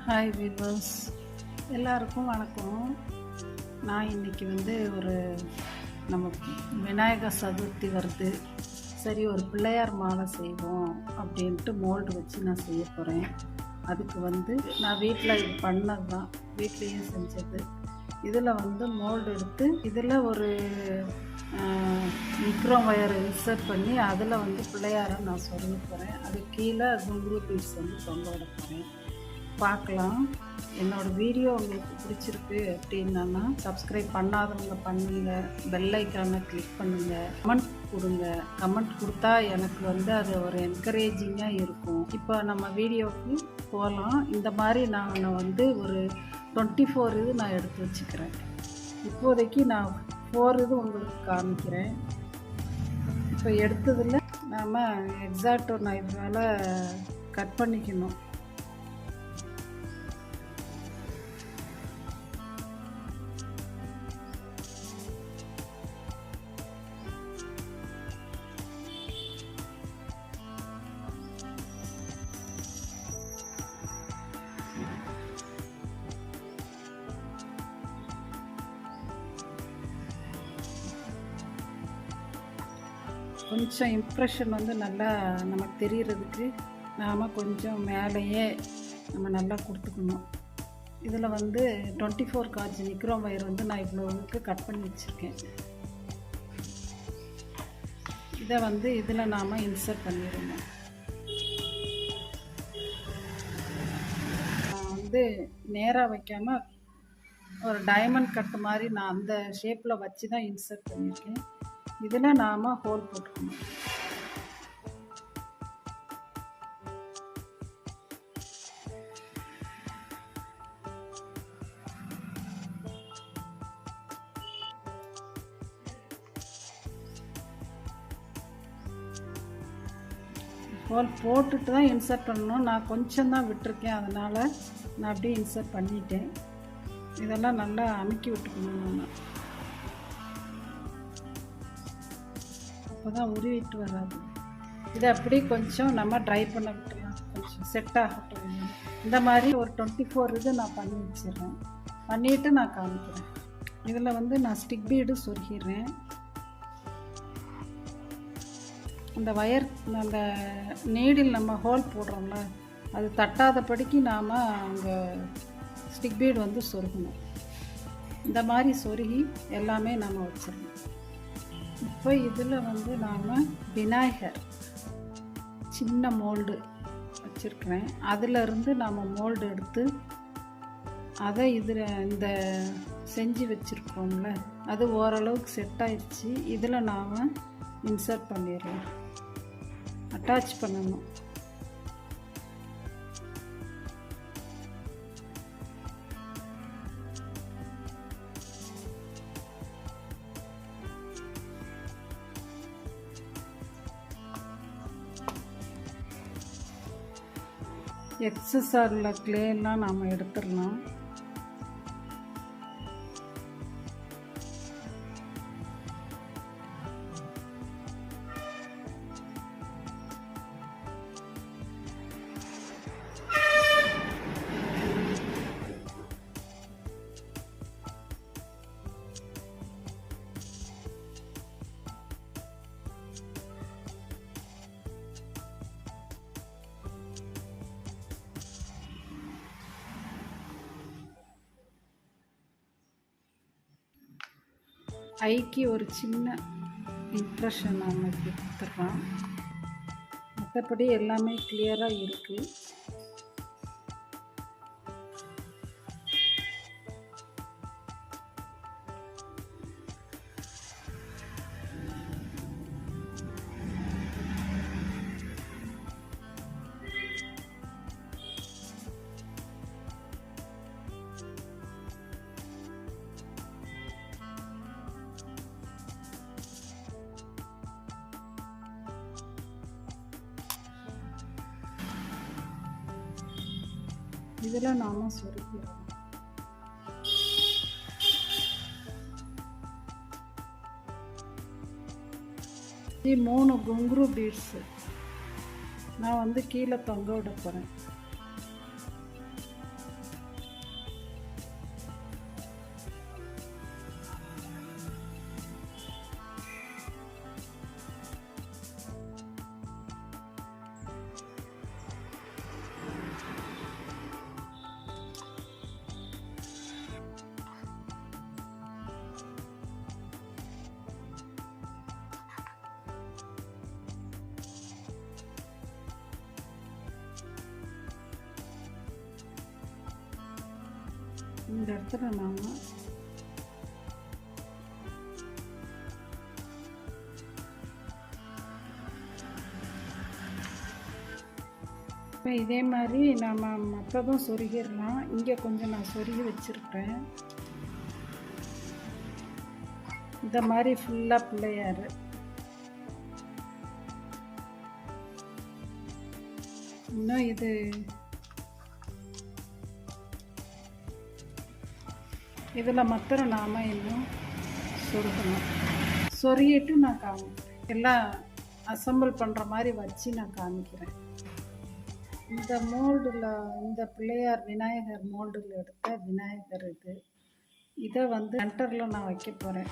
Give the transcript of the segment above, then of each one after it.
Hi viewers, எல்லாருக்கும் வணக்கம். நான் இன்றைக்கி ஒரு நம்ம விநாயகர் சதுர்த்தி வருது, சரி ஒரு பிள்ளையார் மாலை செய்வோம் அப்படின்ட்டு மோல்டு வச்சு நான் செய்ய போகிறேன். அதுக்கு நான் வீட்டில் இது பண்ணது தான், வீட்லேயே செஞ்சது. இதில் மோல்டு எடுத்து இதில் ஒரு nichrome வயரை இன்சர்ட் பண்ணி அதில் பிள்ளையாரை நான் சொல்ல போகிறேன். அது கீழே குங்குரு பீஸ் தொங்க விட போகிறேன். பார்க்கலாம். என்னோடய வீடியோ உங்களுக்கு பிடிச்சிருக்கு அப்படின்னா சப்ஸ்கிரைப் பண்ணாதவங்க பண்ணுங்க, பெல் ஐக்கானை கிளிக் பண்ணுங்கள், கமெண்ட் கொடுங்க. கமெண்ட் கொடுத்தா எனக்கு அது ஒரு என்கரேஜிங்காக இருக்கும். இப்போ நம்ம வீடியோவுக்கு போகலாம். இந்த மாதிரி நான் ஒரு 24 இது நான் எடுத்து வச்சுக்கிறேன். இப்போதைக்கு நான் 4 இது உங்களுக்கு காமிக்கிறேன். இப்போ எடுத்ததில் நாம் எக்ஸாக்ட் நைஃபால் கட் பண்ணிக்கணும். கொஞ்சம் இம்ப்ரெஷன் நல்லா நமக்கு தெரிகிறதுக்கு நாம் கொஞ்சம் மேலேயே நம்ம நல்லா கொடுத்துக்கணும். இதில் 24 கார்ஜ் nichrome வயர் நான் இவ்வளோவுக்கு கட் பண்ணி வச்சுருக்கேன். இதை இதில் நாம் இன்சர்ட் பண்ணிடணும். நான் நேராக வைக்காமல் ஒரு டைமண்ட் கட்டு மாதிரி நான் அந்த ஷேப்பில் வச்சு தான் இன்சர்ட் பண்ணியிருக்கேன். இதில் நாம் ஹோல் போட்டுக்கணும். ஹோல் போட்டுட்டு தான் இன்சர்ட் பண்ணணும். நான் கொஞ்சம் தான் விட்டுருக்கேன், அதனால் நான் அப்படியே இன்சர்ட் பண்ணிட்டேன். இதெல்லாம் நல்லா அமுக்கி விட்டுக்கணும். நான் அப்போ தான் உருவிட்டு வராது. இதை அப்படி கொஞ்சம் நம்ம ட்ரை பண்ண விட்டுலாம், கொஞ்சம் செட் ஆகட்டும். இந்த மாதிரி ஒரு 24 இது நான் பண்ணி வச்சிடுறேன். பண்ணிவிட்டு நான் காமிக்கிறேன். இதில் நான் ஸ்டிக் பீடு சொருகிடுறேன். அந்த வயர் அந்த நீடில் நம்ம ஹோல் போடுறோம்ல, அது தட்டாதபடிக்கு நாம் அங்கே ஸ்டிக் பீடு சொருகணும். இந்த மாதிரி சொருகி எல்லாமே நம்ம வச்சிடணும். இப்போ இதில் நாம் விநாயகர் சின்ன மோல்டு வச்சுருக்கிறேன். அதிலிருந்து நாம் மோல்டு எடுத்து அதை இதில் இந்த செஞ்சு வச்சுருக்கோம்ல, அது ஓரளவுக்கு செட் ஆயிடுச்சு. இதில் நாம் இன்சர்ட் பண்ணிடலாம், அட்டாச் பண்ணணும். எக்ஸஸாக உள்ள கிளேலாம் நாம் எடுத்துடலாம். ஐக்கு ஒரு சின்ன இம்ப்ரெஷன் நாம் கொடுத்துட்றோம். மற்றபடி எல்லாமே கிளியராக இருக்குது. இதில் நாம் சொருக்கிறோம். இது 3 குங்குரு பீட்ஸு நான் கீழே தொங்க விட போகிறேன். இந்த இடத்துல நாம் இப்போ இதே மாதிரி நம்ம மற்றதும் சொருகிடலாம். இங்கே கொஞ்சம் நான் சொருகி வச்சுருக்கேன். இந்த மாதிரி ஃபுல்லாக பிள்ளையார். இன்னும் இதில் மாத்திரம் நாம் இன்னும் சொருகணும். சொருகிட்டு நான் எல்லாம் அசம்பிள் பண்ணுற மாதிரி வச்சு நான் காமிக்கிறேன். இந்த மோல்டில், இந்த பிள்ளையார் விநாயகர் மோல்டில் எடுத்த விநாயகர் இதை வந்து சென்டரில் நான் வைக்க போகிறேன்.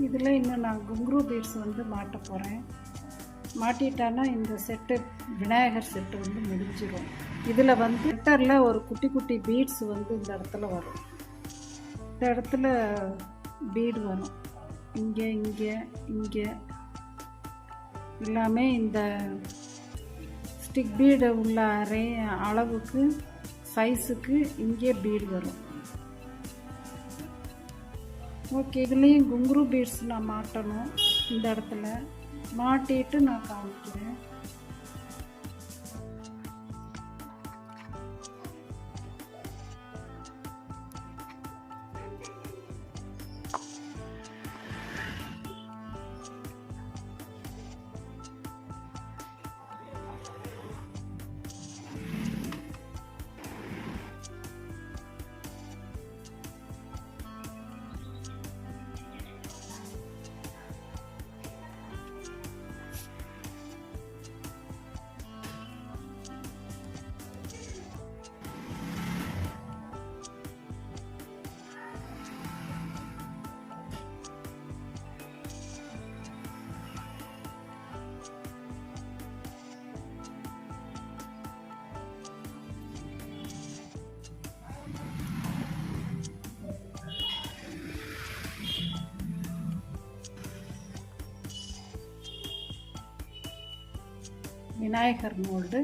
இதில் இன்னும் நான் குங்குரு பீட்ஸ் வந்து மாட்ட போகிறேன். மாட்டிட்டானா இந்த செட்டு, விநாயகர் செட்டு வந்து முடிஞ்சிடும். இதில் வந்து சென்டரில் ஒரு குட்டி குட்டி பீட்ஸ் வந்து இந்த இடத்துல வரும். இந்த இடத்துல பீடு வரும். இங்கே இங்கே இங்கே எல்லாமே இந்த ஸ்டிக் பீடு உள்ள அளவுக்கு சைஸுக்கு இங்கே பீடு வரும். ஓகே, இதுலேயும் குங்குரு பீட்ஸ் நான் மாட்டணும். இந்த இடத்துல மாட்டிட்டு நான் காமிக்கிறேன். விநாயகர் மோல்டு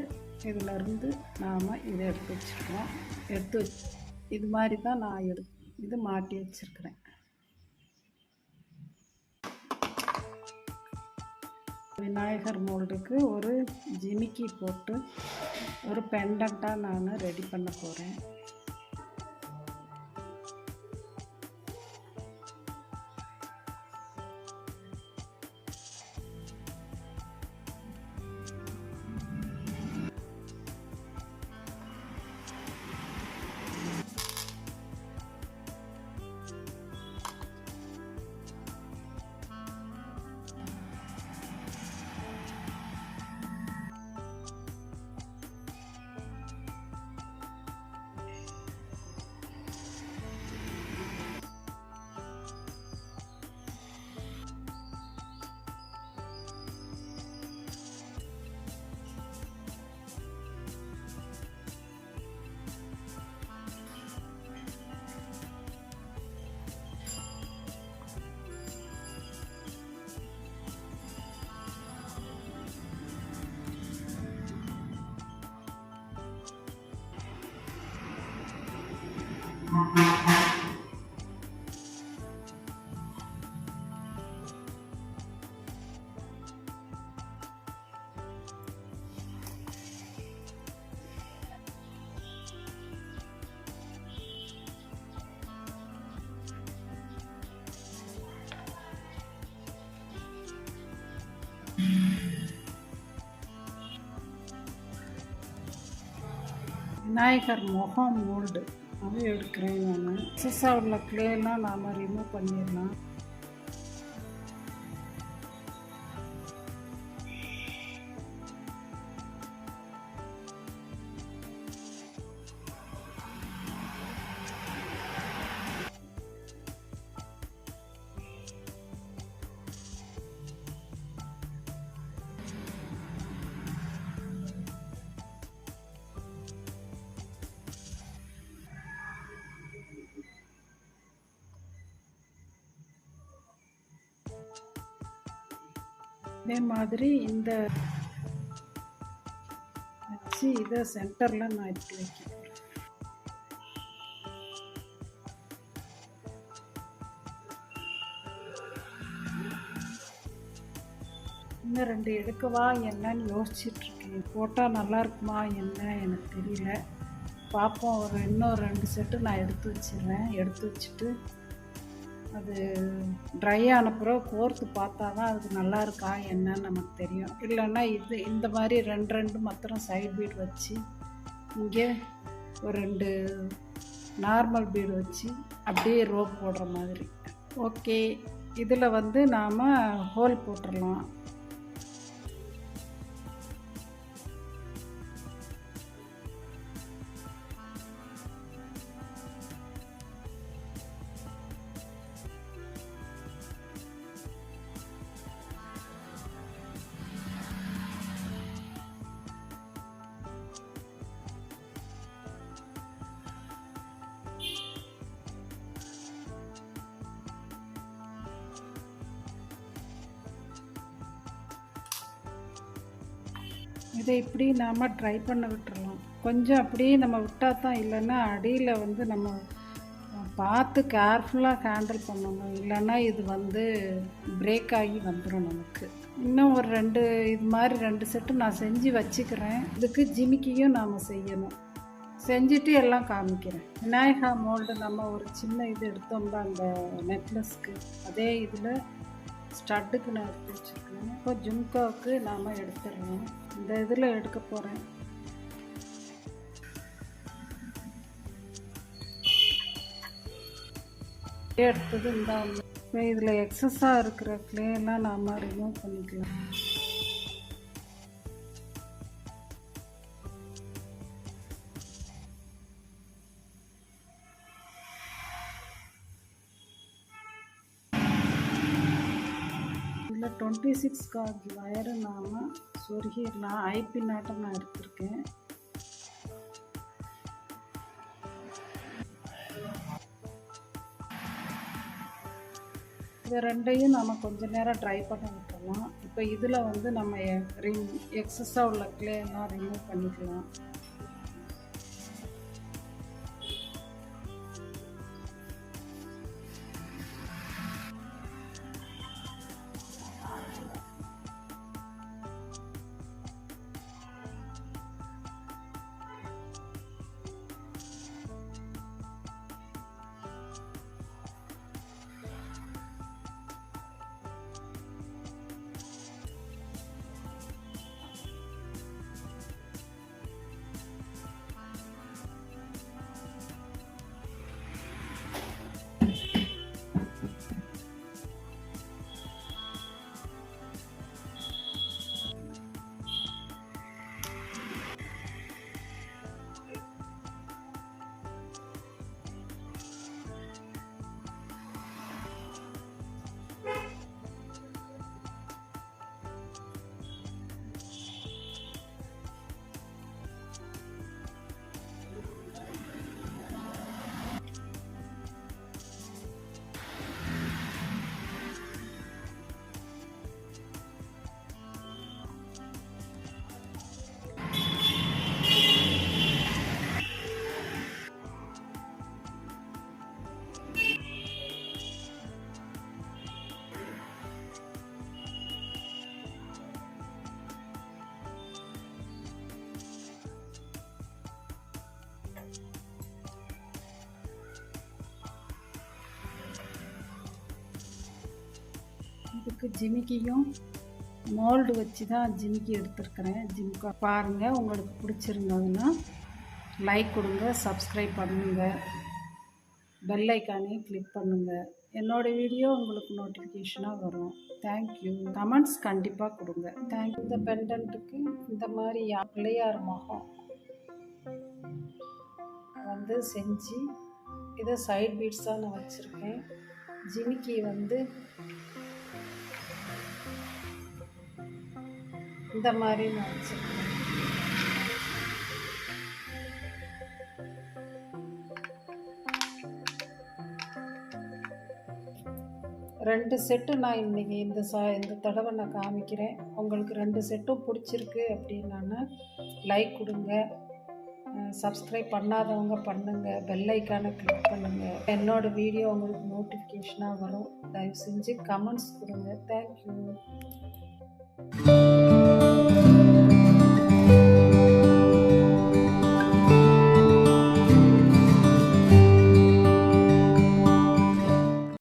இதிலருந்து நாம் இதை எடுத்து வச்சுருக்கோம். இது மாதிரி தான் நான் இது மாட்டி வச்சுருக்கிறேன். விநாயகர் மோல்டுக்கு ஒரு ஜிமிக்கி போட்டு ஒரு பெண்டண்ட்டாக நான் ரெடி பண்ண போகிறேன். விநாயகர் முகம் மோல்டு அது எடுக்கிறேன் நான். எக்ஸஸாக உள்ள க்ளேலாம் நாம் ரிமூவ் பண்ணிடலாம். இதே மாதிரி இந்த வச்சு இதை சென்டரில் நான் இப்படி வைக்கிறேன். இன்னும் 2 எடுக்கவா என்னன்னு யோசிச்சுட்ருக்கேன். போட்டால் நல்லா இருக்குமா என்ன எனக்கு தெரியல. பார்ப்போம். இன்னும் 2 செட்டு நான் எடுத்து வச்சிடுறேன். எடுத்து வச்சுட்டு அது ட்ரை ஆன பிறகு கோர்த்து பார்த்தா தான் அதுக்கு நல்லா இருக்கா என்னன்னு நமக்கு தெரியும். இல்லைன்னா இந்த மாதிரி 2 மாத்திரம் சைட் பீடு வச்சு இங்கே ஒரு 2 நார்மல் பீடு வச்சு அப்படியே ரோப் போடுற மாதிரி. ஓகே, இதில் வந்து நாம் ஹோல் போட்டுடலாம். இதை இப்படி நாம் ட்ரை பண்ண விட்டுறலாம். கொஞ்சம் அப்படியே நம்ம விட்டால் தான், இல்லைன்னா அடியில் வந்து நம்ம பார்த்து கேர்ஃபுல்லாக ஹேண்டில் பண்ணணும். இல்லைன்னா இது வந்து பிரேக் ஆகி வந்துடும் நமக்கு. இன்னும் ஒரு 2 இது மாதிரி 2 செட்டு நான் செஞ்சு வச்சுக்கிறேன். இதுக்கு ஜிமிக்கியும் நாம் செய்யணும். செஞ்சுட்டு எல்லாம் காமிக்கிறேன். விநாயகா மோல்டு நம்ம ஒரு சின்ன இது எடுத்தோம்னா அந்த நெக்லஸ்க்கு, அதே இதில் ஸ்டட்டுக்கு நான் எடுத்து வச்சுருக்கேன். இப்போ ஜும்காவுக்கு நாம் எடுத்துடுறோம். இந்த இதில் எடுக்க போகிறேன். எடுத்தது இந்த ஒன்று. இப்போ இதில் எக்ஸஸாக இருக்கிற க்ளேலாம் நாம் ரிமூவ் பண்ணிக்கலாம். இதில் 26 கார்ட் வயரு நாம் சொருகிடலாம். ஐபி நாட்டம் நான் எடுத்திருக்கேன். இது 2ஐயும் நம்ம கொஞ்சம் நேரம் ட்ரை பண்ண விட்டுறலாம். இப்போ இதில் வந்து நம்ம எக்ஸஸாக உள்ள க்ளேலாம் ரிமூவ் பண்ணிக்கலாம். இதுக்கு ஜிமிக்கியும் மோல்டு வச்சு தான் ஜிமிக்கி எடுத்துருக்கிறேன். ஜிம்கா பாருங்கள். உங்களுக்கு பிடிச்சிருந்ததுன்னா லைக் கொடுங்க, சப்ஸ்கிரைப் பண்ணுங்கள், பெல் ஐக்கானையும் கிளிக் பண்ணுங்கள். என்னோடய வீடியோ உங்களுக்கு நோட்டிஃபிகேஷனாக வரும். தேங்க்யூ. கமெண்ட்ஸ் கண்டிப்பாக கொடுங்க. தேங்க்யூ. இந்த பெண்டன்ட்டுக்கு இந்த மாதிரி பிள்ளையார் முகம் வந்து செஞ்சு இதை சைட் பீட்ஸாக நான் வச்சுருக்கேன். ஜிமிக்கி வந்து இந்த மாதிரி நான் வச்சுருக்கேன். 2 செட்டு நான் இன்றைக்கி இந்த தடவை நான் காமிக்கிறேன். உங்களுக்கு 2 செட்டும் பிடிச்சிருக்கு அப்படின்னா லைக் கொடுங்க. சப்ஸ்கிரைப் பண்ணாதவங்க பண்ணுங்கள். பெல் ஐக்கானை கிளிக் பண்ணுங்கள். என்னோடய வீடியோ உங்களுக்கு நோட்டிஃபிகேஷனாக வரும். தயவு செஞ்சு கமெண்ட்ஸ் கொடுங்க. தேங்க்யூ.